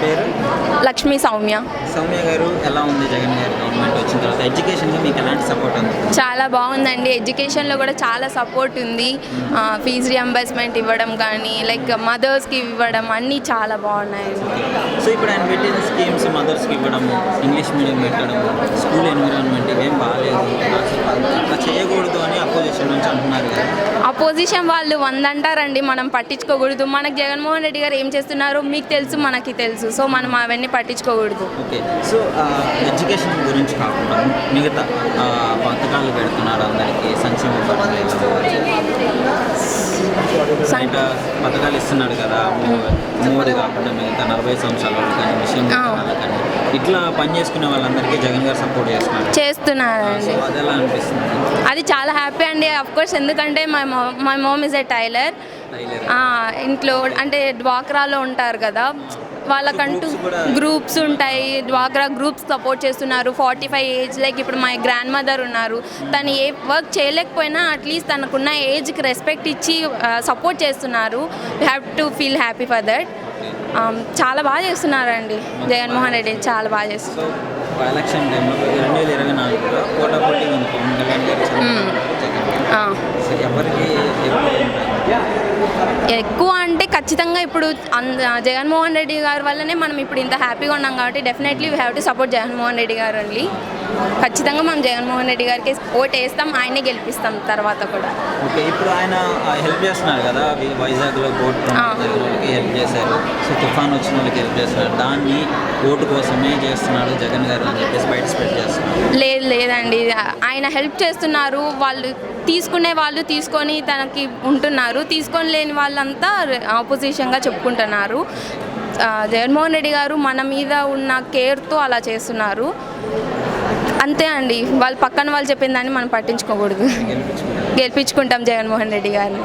పేరు? లక్ష్మీ సౌమ్య. సౌమ్య గారు, ఎలా ఉంది జగన్ గారి గవర్నమెంట్ వచ్చిన తర్వాత ఎడ్యుకేషన్కి మీకు ఎలాంటి సపోర్ట్ ఉంది? చాలా బాగుందండి. ఎడ్యుకేషన్లో కూడా చాలా సపోర్ట్ ఉంది. ఫీజు రియంబర్స్మెంట్ ఇవ్వడం కానీ లైక్ మదర్స్కి ఇవ్వడం అన్నీ చాలా బాగున్నాయండి. సో ఇప్పుడు ఆయన పెట్టిన స్కీమ్స్ మదర్స్కి ఇవ్వడం, ఇంగ్లీష్ మీడియం పెట్టడం, స్కూల్ ఎన్విరాన్మెంట్ ఇవేం బాగాలేదు, అట్లా చేయకూడదు అని అపోజిషన్ నుంచి అంటున్నారు కదా. అపోజిషన్ వాళ్ళు 100 అంటారండి, మనం పట్టించుకోకూడదు. మనకు జగన్మోహన్ రెడ్డి గారు ఏం చేస్తున్నారో మీకు తెలుసు, మనకి తెలుసు. సో మనం అవన్నీ పట్టించుకోకూడదు. ఓకే. సో ఎడ్యుకేషన్ గురించి కాకుండా మిగతా పథకాలు పెడుతున్నారు అందరికీ, సంక్షేమ పథకాలు ఇస్తున్నాడు కదా. మూడు కాకుండా మిగతా 40 సంవత్సరాల వాళ్ళు కానీ మిషన్ కానీ ఇట్లా పని చేసుకునే వాళ్ళందరికీ జగన్ గారు సపోర్ట్ చేస్తున్నారండి. అది ఎలా అనిపిస్తుంది? అది చాలా హ్యాపీ అండి. అఫ్కోర్స్ ఎందుకంటే my mom is a tailor. ఇంట్లో అంటే డ్వాక్రాలో ఉంటారు కదా, వాళ్ళకంటూ గ్రూప్స్ ఉంటాయి. డ్వాక్రా గ్రూప్స్ సపోర్ట్ చేస్తున్నారు. 45 ఏజ్, లైక్ ఇప్పుడు మై గ్రాండ్ మదర్ ఉన్నారు, తను ఏ వర్క్ చేయలేకపోయినా అట్లీస్ట్ తనకున్న ఏజ్కి రెస్పెక్ట్ ఇచ్చి సపోర్ట్ చేస్తున్నారు. We have to feel happy for that. చాలా బాగా చేస్తున్నారండి జగన్మోహన్ రెడ్డి, చాలా బాగా చేస్తున్నారు. ఎలక్షన్ టైంలో 2024లో పోటాపోటీ ఉంది పవన్ కళ్యాణ్ గారు. ఎవరికి ఎక్కువ అంటే ఖచ్చితంగా ఇప్పుడు జగన్మోహన్ రెడ్డి గారి వల్లనే మనం ఇప్పుడు ఇంత హ్యాపీగా ఉన్నాం కాబట్టి definitely we have to support Jaganmohan Reddy గారు ఓన్లీ. ఖచ్చితంగా మనం జగన్మోహన్ రెడ్డి గారికి ఓట్ వేస్తాం, ఆయనే గెలిపిస్తాం తర్వాత కూడా. ఓకే. ఇప్పుడు ఆయన హెల్ప్ చేస్తున్నారు కదా, వైజాగ్లో బోట్ వాళ్ళకి హెల్ప్ చేశారు. సో తుఫాన్ వచ్చిన వాళ్ళకి హెల్ప్ చేస్తున్నారు. దాన్ని ఓటు కోసమే చేస్తున్నాడు జగన్ గారు అని చెప్పేసి బయట స్ప్రెడ్ చేస్తున్నారు. లేదండి, ఆయన హెల్ప్ చేస్తున్నారు. వాళ్ళు తీసుకునే వాళ్ళు తీసుకొని తనకి ఉంటున్నారు, తీసుకొని లేని వాళ్ళంతా ఆపోజిషన్గా చెప్పుకుంటున్నారు. జగన్మోహన్ రెడ్డి గారు మన మీద ఉన్న కేర్తో అలా చేస్తున్నారు. అంతే అండి, వాళ్ళు పక్కన వాళ్ళు చెప్పిన దాన్ని మనం పట్టించుకోకూడదు. గెలిపించుకుంటాం జగన్మోహన్ రెడ్డి గారిని.